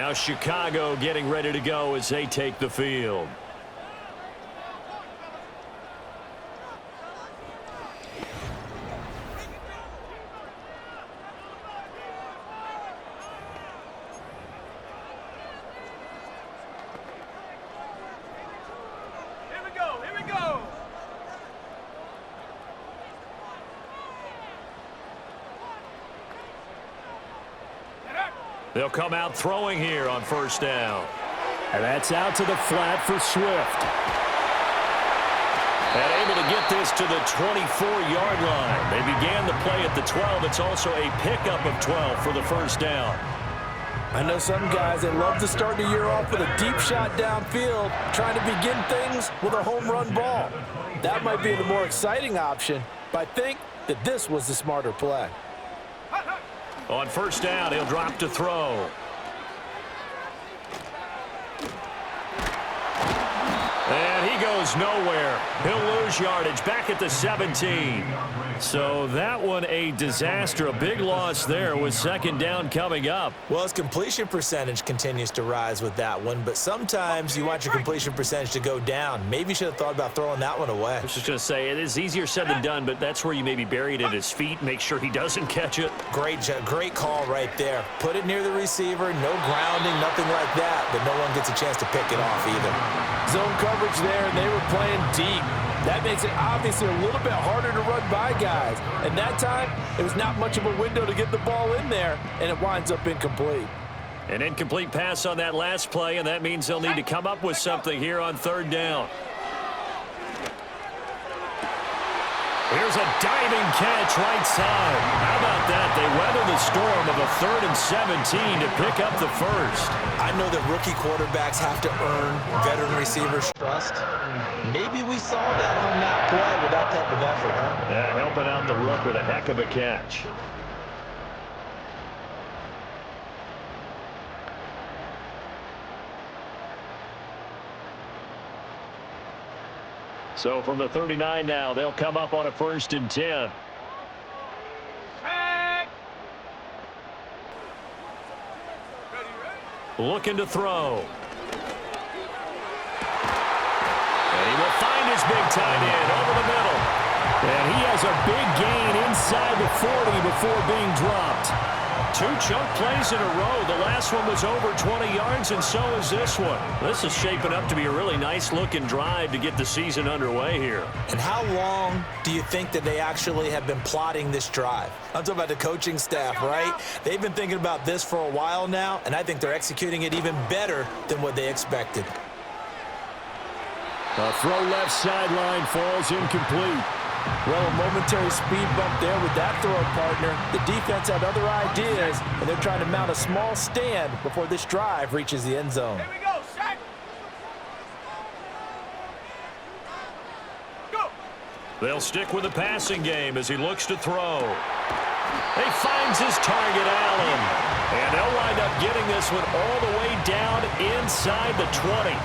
Now Chicago getting ready to go as they take the field. They'll come out throwing here on first down. And that's out to the flat for Swift. And able to get this to the 24-yard line. They began the play at the 12. It's also a pickup of 12 for the first down. I know some guys that love to start the year off with a deep shot downfield, trying to begin things with a home run ball. That might be the more exciting option, but I think that this was the smarter play. On first down, he'll drop to throw. And he goes nowhere. He'll lose yardage back at the 17. So that one a disaster. A big loss there with second down coming up. Well, his completion percentage continues to rise with that one, but sometimes you want your completion percentage to go down. Maybe you should have thought about throwing that one away. I was just going to say, it is easier said than done, but that's where you maybe bury it at his feet. Make sure he doesn't catch it. Great call right there. Put it near the receiver, no grounding, nothing like that, but no one gets a chance to pick it off either. Zone coverage there, and they were playing deep. That makes it obviously a little bit harder to run by guys. And that time, it was not much of a window to get the ball in there, and it winds up incomplete. An incomplete pass on that last play, and that means they'll need to come up with something here on third down. Here's a diving catch right side. How about that? They weather the storm of a 3rd and 17 to pick up the first. I know that rookie quarterbacks have to earn veteran receivers' trust. Maybe we saw that on that play with that type of effort, huh? Yeah, helping out the rook with a heck of a catch. So from the 39 now, they'll come up on a 1st and 10. Looking to throw. And he will find his big tight end over the middle. And he has a big gain inside the 40 before being dropped. 2 chunk plays in a row. The last one was over 20 yards, and so is this one. This is shaping up to be a really nice-looking drive to get the season underway here. And how long do you think that they actually have been plotting this drive? I'm talking about the coaching staff, right? They've been thinking about this for a while now, and I think they're executing it even better than what they expected. The throw left sideline falls incomplete. Well, a momentary speed bump there with that throw partner. The defense had other ideas, and they're trying to mount a small stand before this drive reaches the end zone. Here we go, Shaq. Go. They'll stick with the passing game as he looks to throw. He finds his target, Allen. And they'll wind up getting this one all the way down inside the 20.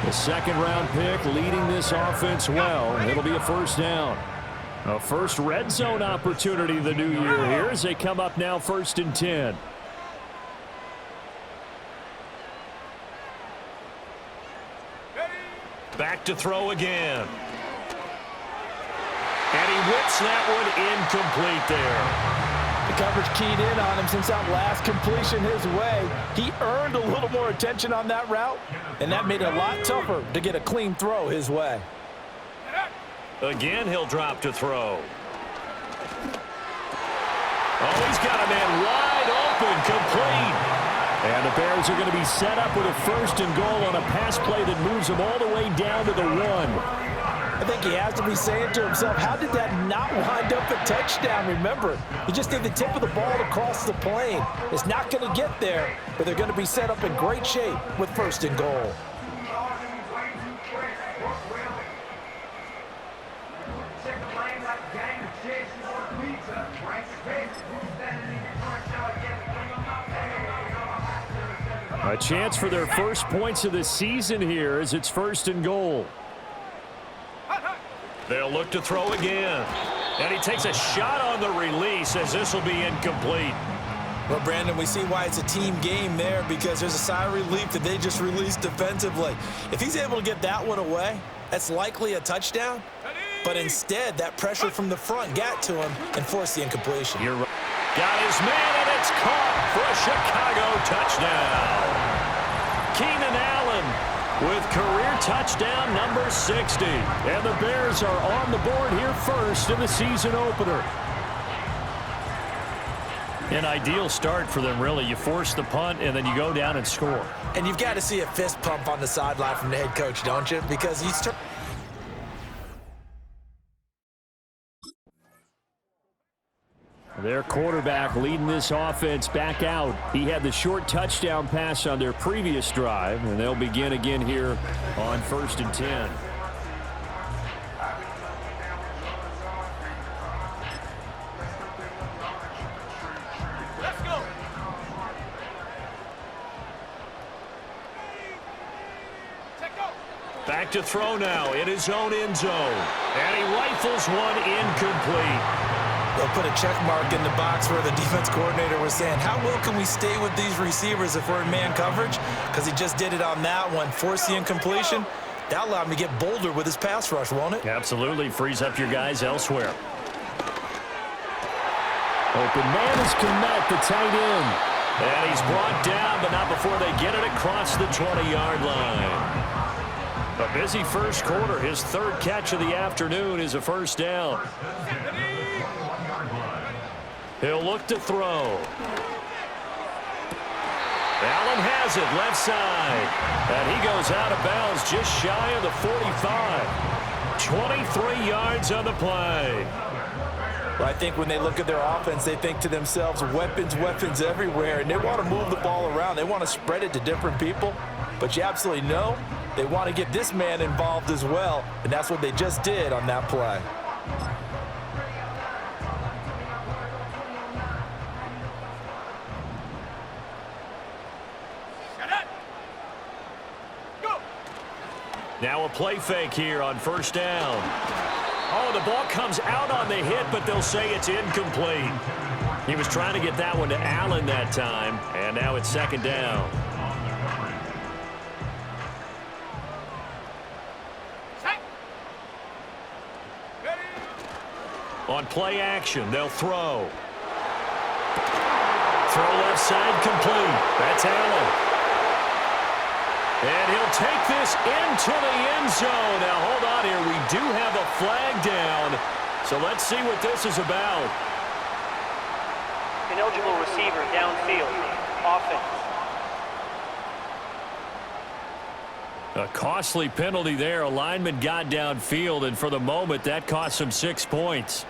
The second-round pick leading this offense well. It'll be a first down. A first red zone opportunity the new year here as they come up now 1st and 10. Back to throw again. And he whips that one incomplete there. The coverage keyed in on him since that last completion his way. He earned a little more attention on that route, and that made it a lot tougher to get a clean throw his way. Again, he'll drop to throw. Oh, he's got a man wide open, complete. And the Bears are going to be set up with a 1st and goal on a pass play that moves them all the way down to the 1. I think he has to be saying to himself, how did that not wind up a touchdown? Remember, he just did the tip of the ball across the plane. It's not going to get there, but they're going to be set up in great shape with 1st and goal. A chance for their first points of the season here as it's 1st and goal. They'll look to throw again. And he takes a shot on the release as this will be incomplete. Well, Brandon, we see why it's a team game there because there's a sigh of relief that they just released defensively. If he's able to get that one away, that's likely a touchdown. But instead, that pressure from the front got to him and forced the incompletion. You're right. Got his man, and it's caught for a Chicago touchdown. Keenan Allen with career touchdown number 60. And the Bears are on the board here first in the season opener. An ideal start for them, really. You force the punt, and then you go down and score. And you've got to see a fist pump on the sideline from the head coach, don't you? Because he's... Their quarterback leading this offense back out. He had the short touchdown pass on their previous drive, and they'll begin again here on 1st and 10. Let's go. Back to throw now in his own end zone. And he rifles one incomplete. They'll put a check mark in the box where the defense coordinator was saying, how well can we stay with these receivers if we're in man coverage? Because he just did it on that one, forced the incompletion. That allowed him to get bolder with his pass rush, won't it? Absolutely. Frees up your guys elsewhere. Open man is Kmet, the tight end. And he's brought down, but not before they get it across the 20-yard line. A busy first quarter. His third catch of the afternoon is a first down. He'll look to throw. Allen has it left side. And he goes out of bounds just shy of the 45. 23 yards on the play. Well, I think when they look at their offense, they think to themselves, weapons, weapons everywhere. And they want to move the ball around. They want to spread it to different people. But you absolutely know they want to get this man involved as well. And that's what they just did on that play. Now a play fake here on first down. Oh, the ball comes out on the hit, but they'll say it's incomplete. He was trying to get that one to Allen that time, and now it's second down. On play action, they'll throw. Throw left side complete. That's Allen. And he'll take this into the end zone. Now, hold on here. We do have a flag down. So let's see what this is about. Ineligible receiver downfield. Offense. A costly penalty there. A lineman got downfield, and for the moment, that cost him 6 points.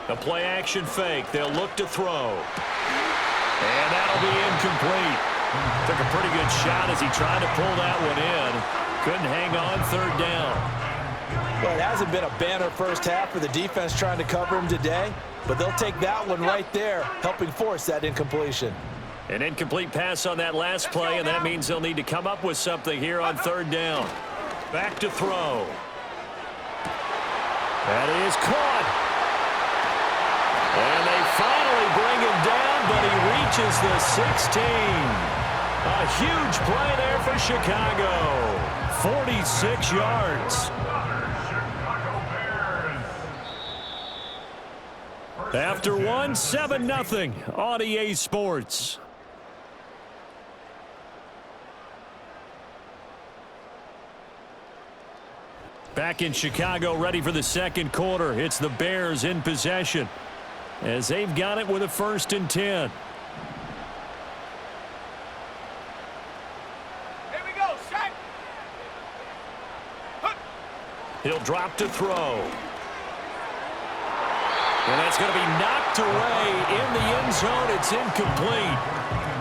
A play-action fake. They'll look to throw. And that'll be incomplete. Took a pretty good shot as he tried to pull that one in. Couldn't hang on third down. Well, it hasn't been a banner first half for the defense trying to cover him today, but they'll take that one right there, helping force that incompletion. An incomplete pass on that last play, and that means they'll need to come up with something here on third down. Back to throw. That is caught. And they finally bring him down, but he reaches the 16. A huge play there for Chicago. 46 yards. After one, 7-0 on EA Sports. Back in Chicago, ready for the second quarter. It's the Bears in possession, as they've got it with a 1st and 10. Here we go, Shaq. He'll drop to throw. And that's going to be knocked away in the end zone. It's incomplete.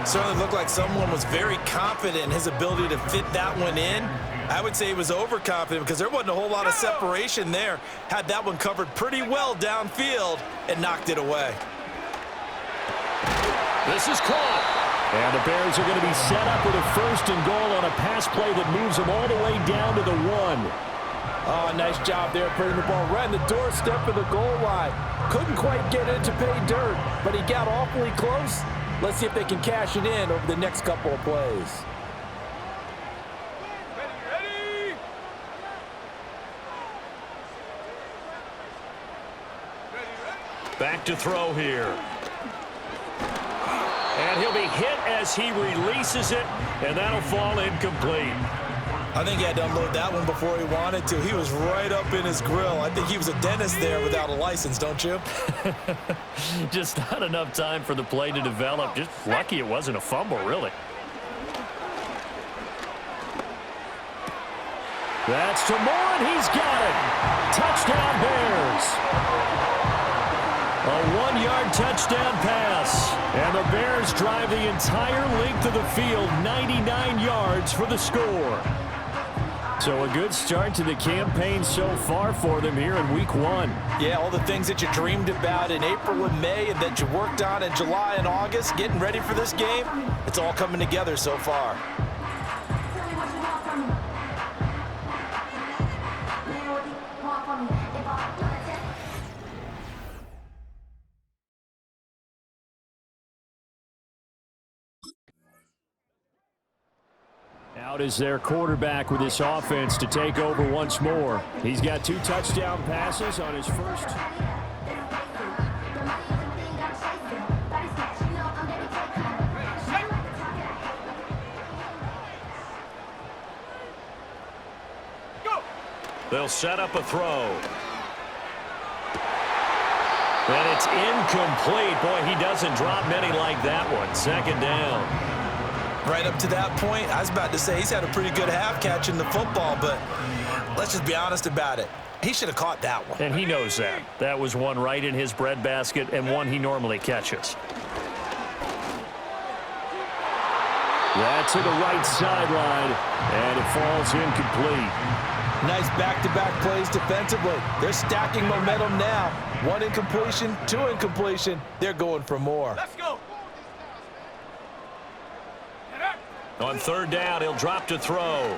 Certainly looked like someone was very confident in his ability to fit that one in. I would say he was overconfident because there wasn't a whole lot of separation there. Had that one covered pretty well downfield and knocked it away. This is caught. And the Bears are going to be set up with a 1st and goal on a pass play that moves them all the way down to the 1. Oh, nice job there putting the ball right in the doorstep of the goal line. Couldn't quite get it to pay dirt, but he got awfully close. Let's see if they can cash it in over the next couple of plays. Back to throw here. And he'll be hit as he releases it, and that'll fall incomplete. I think he had to unload that one before he wanted to. He was right up in his grill. I think he was a dentist there without a license, don't you? Just not enough time for the play to develop. Just lucky it wasn't a fumble, really. That's to Moore, and he's got it. Touchdown, Bears. A 1-yard touchdown pass. And the Bears drive the entire length of the field, 99 yards for the score. So a good start to the campaign so far for them here in Week 1. Yeah, all the things that you dreamed about in April and May and that you worked on in July and August, getting ready for this game, it's all coming together so far. Out is their quarterback with this offense to take over once more. He's got 2 touchdown passes on his first. They'll set up a throw. And it's incomplete. Boy, he doesn't drop many like that one. 2nd down. Right up to that point, I was about to say he's had a pretty good half catching the football, but let's just be honest about it. He should have caught that one. And he knows that. That was one right in his breadbasket and one he normally catches. That's to the right sideline, and it falls incomplete. Nice back-to-back plays defensively. They're stacking momentum now. 1 incompletion, 2 incompletion. They're going for more. Let's go. On 3rd down, he'll drop to throw.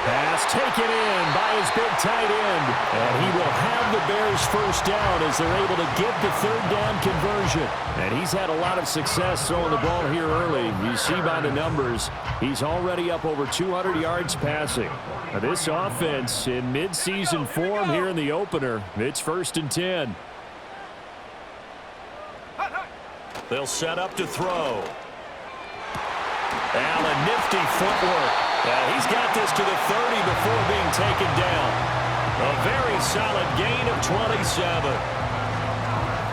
Pass taken in by his big tight end. And he will have the Bears 1st down as they're able to get the 3rd down conversion. And he's had a lot of success throwing the ball here early. You see by the numbers, he's already up over 200 yards passing. Now this offense in midseason form here in the opener. It's 1st and 10. They'll set up to throw. Allen, nifty footwork. He's got this to the 30 before being taken down. A very solid gain of 27.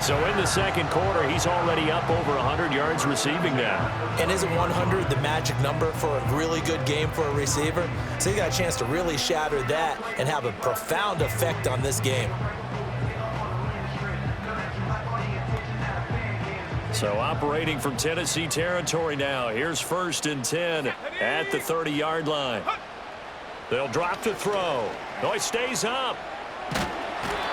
So in the 2nd quarter, he's already up over 100 yards receiving now. And isn't 100 the magic number for a really good game for a receiver? So he got a chance to really shatter that and have a profound effect on this game. So operating from Tennessee territory now. Here's 1st and 10 at the 30-yard line. They'll drop to throw. No, he stays up.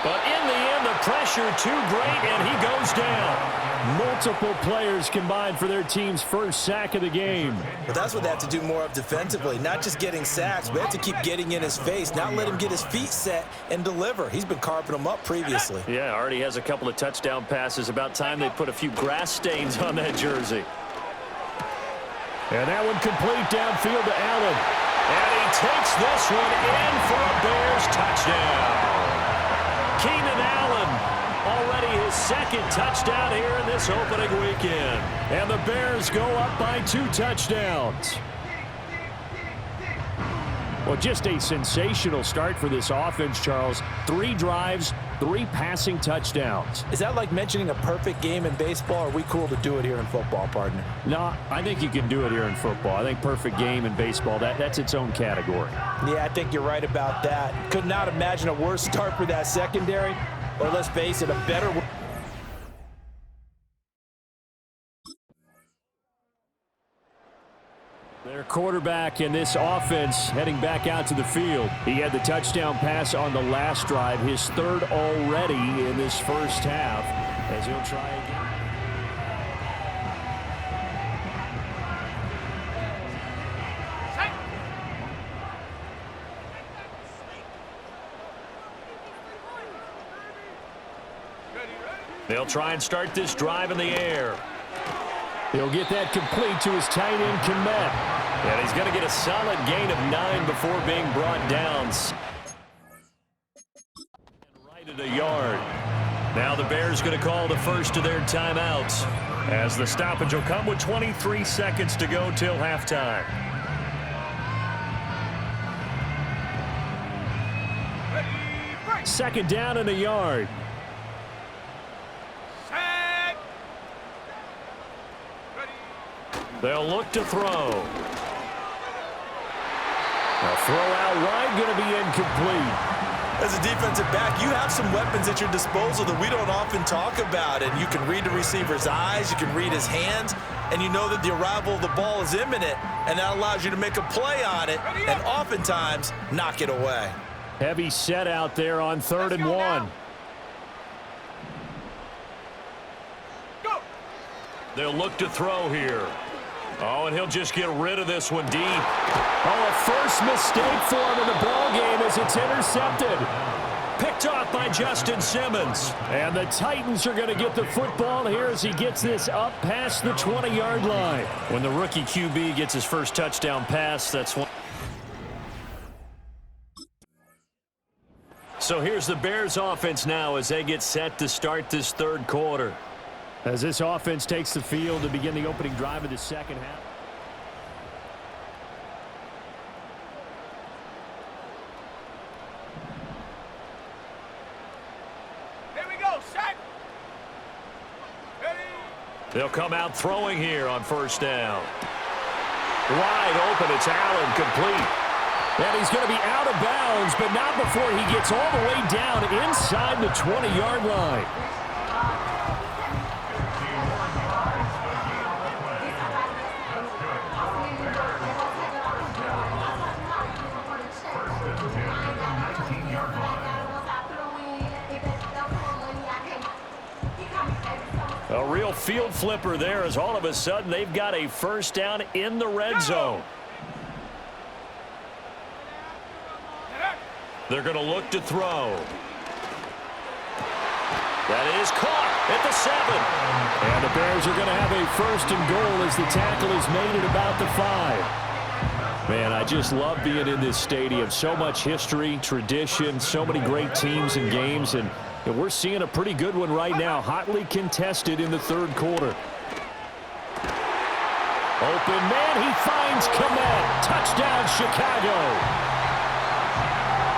But in the end, the pressure too great, and he goes down. Multiple players combined for their team's 1st sack of the game. But that's what they have to do more of defensively, not just getting sacks. We have to keep getting in his face, not let him get his feet set and deliver. He's been carving them up previously. Yeah, already has a couple of touchdown passes. About time they put a few grass stains on that jersey. And that one complete downfield to Allen. And he takes this one in for a Bears touchdown. Keenan Allen, already his 2nd touchdown here in this opening weekend. And the Bears go up by 2 touchdowns. Well, just a sensational start for this offense, Charles. 3 drives, 3 passing touchdowns. Is that like mentioning a perfect game in baseball, or are we cool to do it here in football, partner? No, I think you can do it here in football. I think perfect game in baseball, that's its own category. Yeah, I think you're right about that. Could not imagine a worse start for that secondary, or let's face it, a better one. Their quarterback in this offense heading back out to the field. He had the touchdown pass on the last drive, his 3rd already in this 1st half, as he'll try again. They'll try and start this drive in the air. He'll get that complete to his tight end, Komet. And he's going to get a solid gain of 9 before being brought down. Right at a yard. Now the Bears going to call the first of their timeouts, as the stoppage will come with 23 seconds to go till halftime. Second down and a yard. They'll look to throw. A throw out wide, going to be incomplete. As a defensive back, you have some weapons at your disposal that we don't often talk about. And you can read the receiver's eyes, you can read his hands, and you know that the arrival of the ball is imminent, and that allows you to make a play on it and oftentimes knock it away. Heavy set out there on 3rd and 1. Go. They'll look to throw here. Oh, and he'll just get rid of this one deep. Oh, a first mistake for him in the ball game as it's intercepted. Picked off by Justin Simmons. And the Titans are going to get the football here as he gets this up past the 20-yard line. When the rookie QB gets his first touchdown pass, that's one. So here's the Bears offense now as they get set to start this 3rd quarter. As this offense takes the field to begin the opening drive of the second half. Here we go, Shaq. Ready. They'll come out throwing here on 1st down. Wide open, it's Allen, complete. And he's going to be out of bounds, but not before he gets all the way down inside the 20-yard line. A real field flipper there as all of a sudden they've got a 1st down in the red zone. They're going to look to throw. That is caught at the 7. And the Bears are going to have a 1st and goal as the tackle is made at about the 5. Man, I just love being in this stadium. So much history, tradition, so many great teams and games, and we're seeing a pretty good one right now, hotly contested in the 3rd quarter. Open man, he finds Komet. Touchdown, Chicago.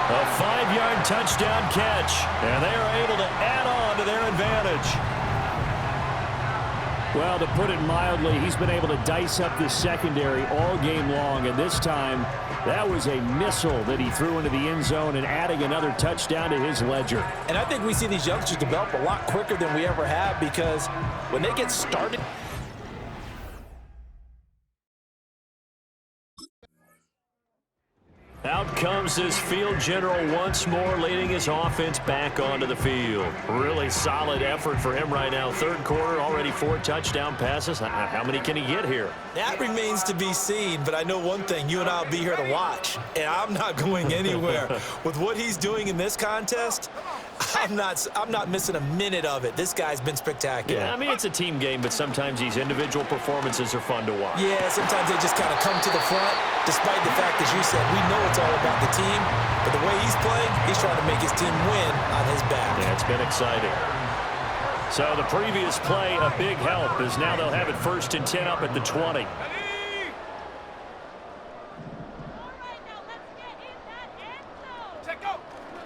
A 5-yard touchdown catch, and they are able to add on to their advantage. Well, to put it mildly, he's been able to dice up the secondary all game long, and this time that was a missile that he threw into the end zone and adding another touchdown to his ledger. And I think we see these youngsters develop a lot quicker than we ever have, because when they get started, out comes this field general once more, leading his offense back onto the field. Really solid effort for him right now. 3rd quarter, already 4 touchdown passes. How many can he get here? that remains to be seen. But I know one thing, you and I will be here to watch, and I'm not going anywhere. With what he's doing in this contest, I'm not missing a minute of it. This guy's been spectacular. Yeah, I mean, it's a team game, but sometimes these individual performances are fun to watch. Yeah, sometimes they just kind of come to the front, despite the fact, as you said, we know it's all about the team. But the way he's playing, he's trying to make his team win on his back. Yeah, it's been exciting. So the previous play, a big help, as now they'll have it 1st and 10 up at the 20.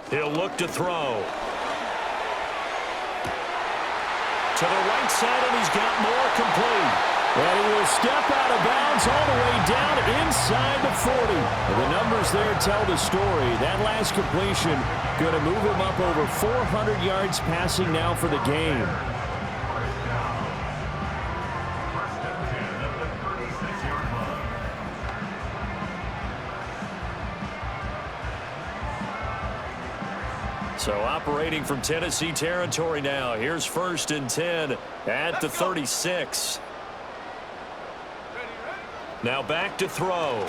He'll look to throw. To the right side, and he's got more, complete. And he will step out of bounds all the way down inside the 40. The numbers there tell the story. That last completion going to move him up over 400 yards passing now for the game. So operating from Tennessee territory now. Here's 1st and 10 at the 36. Now back to throw.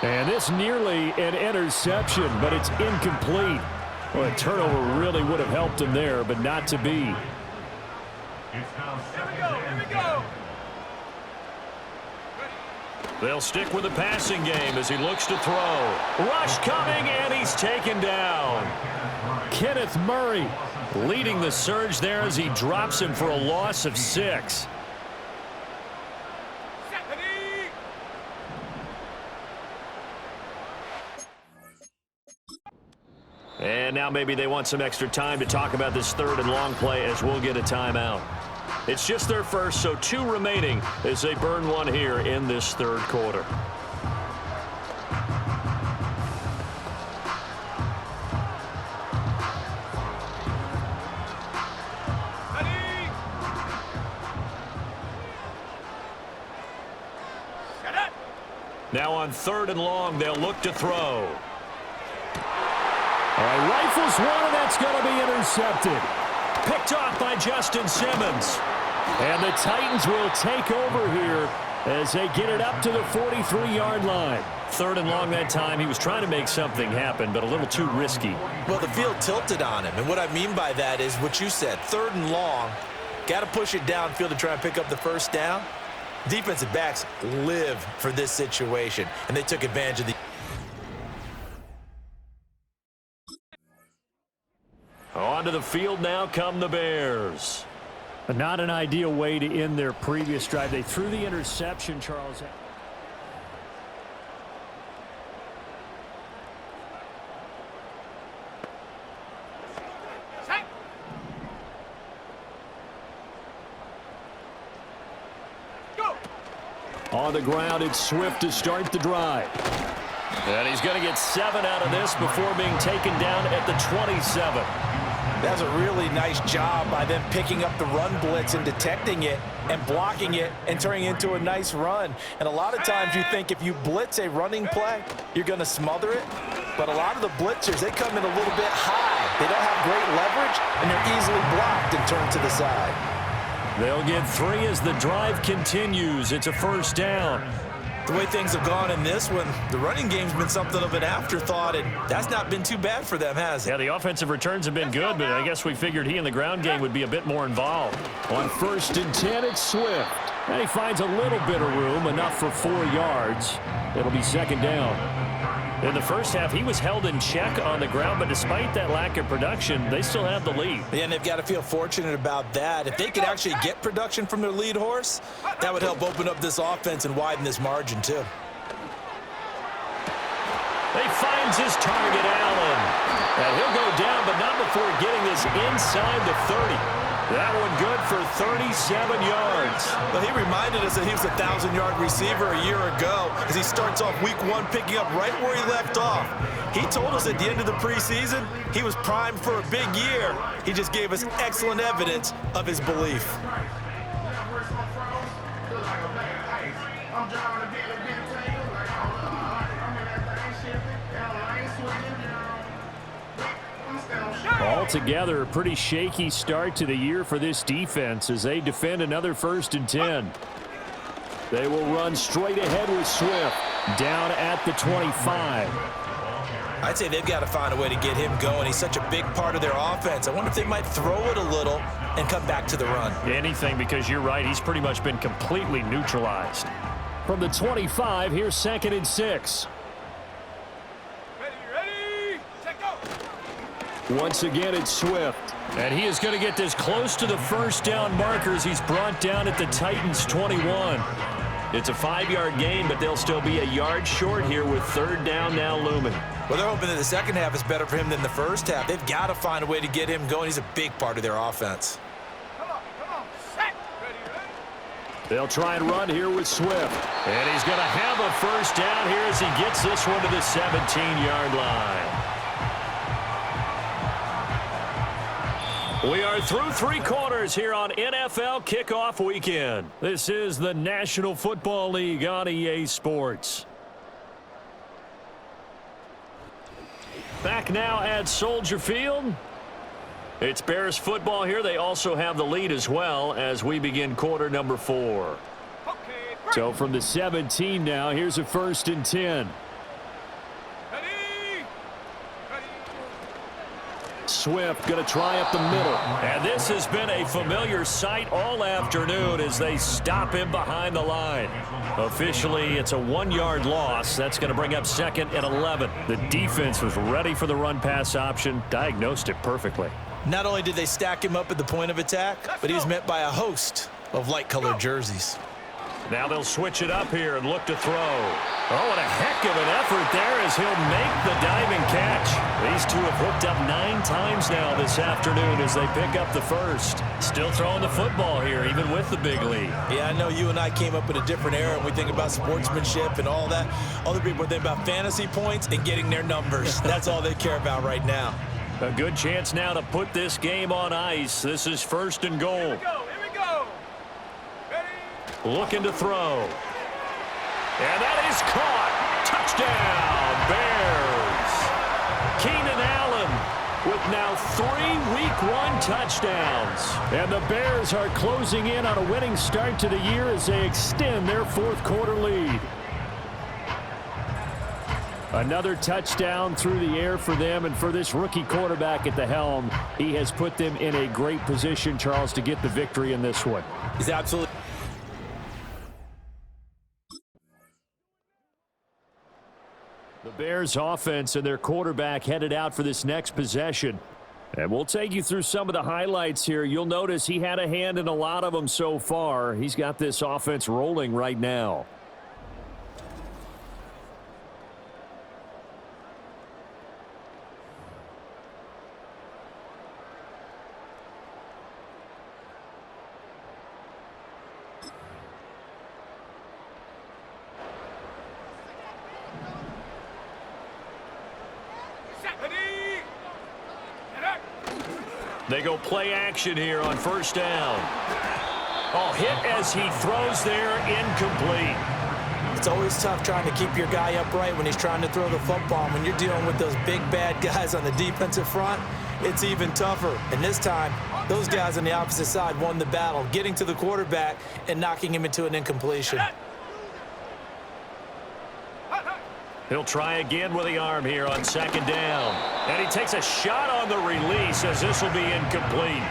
And this nearly an interception, but it's incomplete. Well, a turnover really would have helped him there, but not to be. Here we go. They'll stick with the passing game as he looks to throw. Rush coming, and he's taken down. Kenneth Murray leading the surge there as he drops him for a loss of 6. And now maybe they want some extra time to talk about this third and long play as we'll get a timeout. It's just their first, so 2 remaining as they burn one here in this third quarter. Now on 3rd and long, they'll look to throw. All right, rifles one, and that's going to be intercepted. Picked off by Justin Simmons. And the Titans will take over here as they get it up to the 43-yard line. 3rd and long that time. He was trying to make something happen, but a little too risky. Well, the field tilted on him, and what I mean by that is what you said. 3rd and long, got to push it downfield to try and pick up the first down. Defensive backs live for this situation, and they took advantage of the... Onto the field now come the Bears. Not an ideal way to end their previous drive. They threw the interception, Charles. On the ground, it's Swift to start the drive. And he's going to get 7 out of this before being taken down at the 27. That's a really nice job by them picking up the run blitz and detecting it and blocking it and turning it into a nice run. And a lot of times you think if you blitz a running play, you're going to smother it. But a lot of the blitzers, they come in a little bit high. They don't have great leverage, and they're easily blocked and turned to the side. They'll get 3 as the drive continues. It's a first down. The way things have gone in this one, the running game's been something of an afterthought, and that's not been too bad for them, has it? Yeah, the offensive returns have been good, but I guess we figured he in the ground game would be a bit more involved. On 1st and 10, it's Swift. And he finds a little bit of room, enough for 4 yards. It'll be 2nd down. In the first half, he was held in check on the ground, but despite that lack of production, they still have the lead. Yeah, and they've got to feel fortunate about that. If they could actually get production from their lead horse, that would help open up this offense and widen this margin, too. He finds his target, Allen. And he'll go down, but not before getting this inside the 30. That one good for 37 yards. Well, he reminded us that he was a 1,000-yard receiver a year ago as he starts off week 1 picking up right where he left off. He told us at the end of the preseason he was primed for a big year. He just gave us excellent evidence of his belief. Altogether, a pretty shaky start to the year for this defense as they defend another 1st and 10. They will run straight ahead with Swift down at the 25. I'd say they've got to find a way to get him going. He's such a big part of their offense. I wonder if they might throw it a little and come back to the run. Anything, because you're right. He's pretty much been completely neutralized. From the 25, here's 2nd and 6. Ready, set, go. Once again, it's Swift. And he is going to get this close to the first down markers. He's brought down at the Titans' 21. It's a 5-yard gain, but they'll still be a yard short here with 3rd down now looming. Well, they're hoping that the second half is better for him than the first half. They've got to find a way to get him going. He's a big part of their offense. Come on, set. Ready. They'll try and run here with Swift. And he's going to have a first down here as he gets this one to the 17-yard line. We are through 3 quarters here on NFL Kickoff Weekend. This is the National Football League on EA Sports. Back now at Soldier Field. It's Bears football here. They also have the lead as well as we begin quarter number 4. Okay, So from the 17 now, here's a 1st and 10. ready. Swift going to try up the middle. And this has been a familiar sight all afternoon as they stop him behind the line. Officially, it's a 1-yard loss. That's going to bring up 2nd and 11. The defense was ready for the run-pass option, diagnosed it perfectly. Not only did they stack him up at the point of attack, but he's met by a host of light-colored jerseys. Now they'll switch it up here and look to throw. Oh, and a heck of an effort there as he'll make the diving catch. These two have hooked up 9 times now this afternoon as they pick up the first. Still throwing the football here, even with the big lead. Yeah, I know you and I came up in a different era, and we think about sportsmanship and all that. Other people think about fantasy points and getting their numbers. That's all they care about right now. A good chance now to put this game on ice. This is 1st and goal. Here we go. Ready? Looking to throw. And that is caught. Touchdown, Bears. Keenan Allen with now 3 Week 1 touchdowns. And the Bears are closing in on a winning start to the year as they extend their 4th quarter lead. Another touchdown through the air for them, and for this rookie quarterback at the helm, he has put them in a great position, Charles, to get the victory in this one. He's absolutely... The Bears offense and their quarterback headed out for this next possession. And we'll take you through some of the highlights here. You'll notice he had a hand in a lot of them so far. He's got this offense rolling right now. They go play action here on 1st down. Oh, hit as he throws there, incomplete. It's always tough trying to keep your guy upright when he's trying to throw the football. And when you're dealing with those big, bad guys on the defensive front, it's even tougher. And this time, those guys on the opposite side won the battle, getting to the quarterback and knocking him into an incompletion. He'll try again with the arm here on 2nd down. And he takes a shot on the release as this will be incomplete.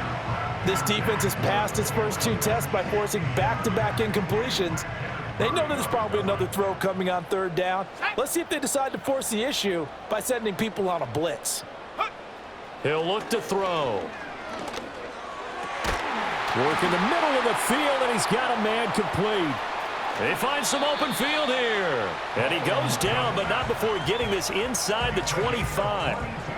This defense has passed its first 2 tests by forcing back-to-back incompletions. They know there's probably another throw coming on 3rd down. Let's see if they decide to force the issue by sending people on a blitz. He'll look to throw. Work in the middle of the field, and he's got a man complete. They find some open field here. And he goes down, but not before getting this inside the 25.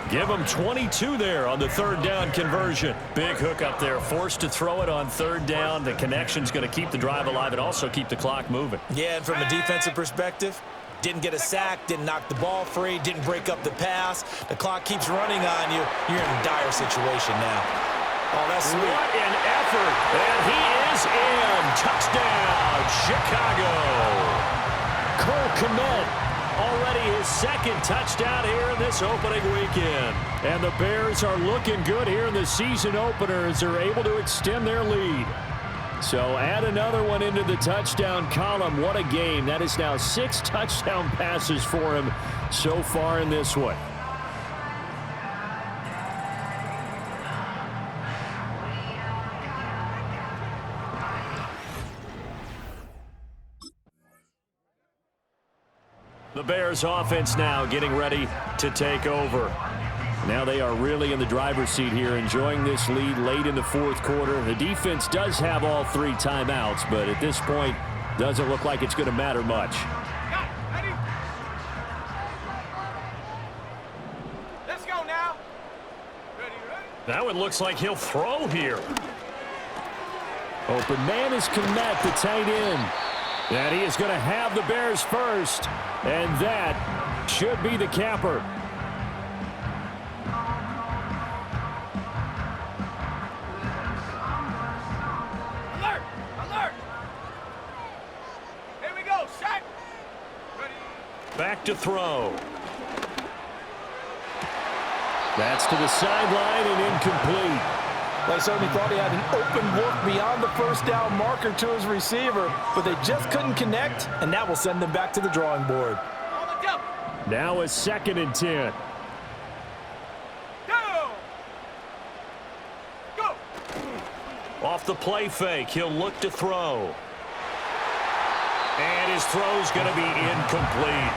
Give him 22 there on the 3rd down conversion. Big hook up there, forced to throw it on 3rd down. The connection's going to keep the drive alive and also keep the clock moving. Yeah, and from a defensive perspective, didn't get a sack, didn't knock the ball free, didn't break up the pass. The clock keeps running on you. You're in a dire situation now. Oh, that's sweet. What an effort. And he is in. Touchdown, Chicago. Cole Kmet, already his 2nd touchdown here in this opening weekend. And the Bears are looking good here in the season opener as they're able to extend their lead. So add another one into the touchdown column. What a game. That is now 6 touchdown passes for him so far in this one. The Bears offense now getting ready to take over. Now they are really in the driver's seat here, enjoying this lead late in the 4th quarter. The defense does have all 3 timeouts, but at this point, doesn't look like it's going to matter much. Let's go now. Ready? That one looks like he'll throw here. Open man is Kmet, the tight end. And he is going to have the Bears first. And that should be the capper. Alert! Alert! Here we go. Set. Ready? Back to throw. That's to the sideline and incomplete. They certainly thought he had an open look beyond the 1st down marker to his receiver, but they just couldn't connect, and that will send them back to the drawing board. On the jump. Now a 2nd and 10. Go! Off the play fake, he'll look to throw. And his throw's going to be incomplete.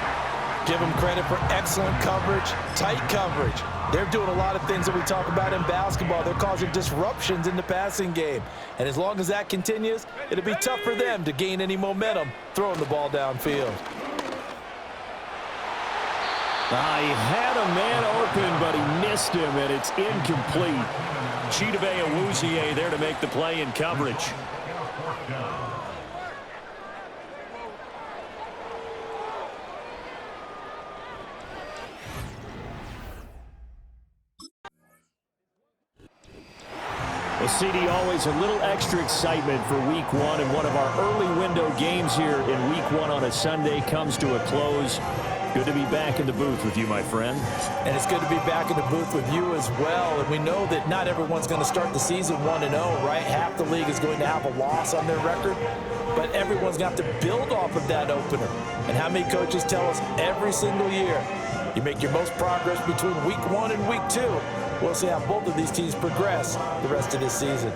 Give them credit for excellent coverage, tight coverage. They're doing a lot of things that we talk about in basketball. They're causing disruptions in the passing game. And as long as that continues, it'll be tough for them to gain any momentum throwing the ball downfield. He had a man open, but he missed him, and it's incomplete. Chidobe Awuzie there to make the play in coverage. Well, CD, always a little extra excitement for Week 1, and one of our early window games here in Week 1 on a Sunday comes to a close. Good to be back in the booth with you, my friend. And it's good to be back in the booth with you as well. And we know that not everyone's going to start the season 1-0, right? Half the league is going to have a loss on their record. But everyone's going to have to build off of that opener. And how many coaches tell us every single year, you make your most progress between Week 1 and Week 2. We'll see how both of these teams progress the rest of this season.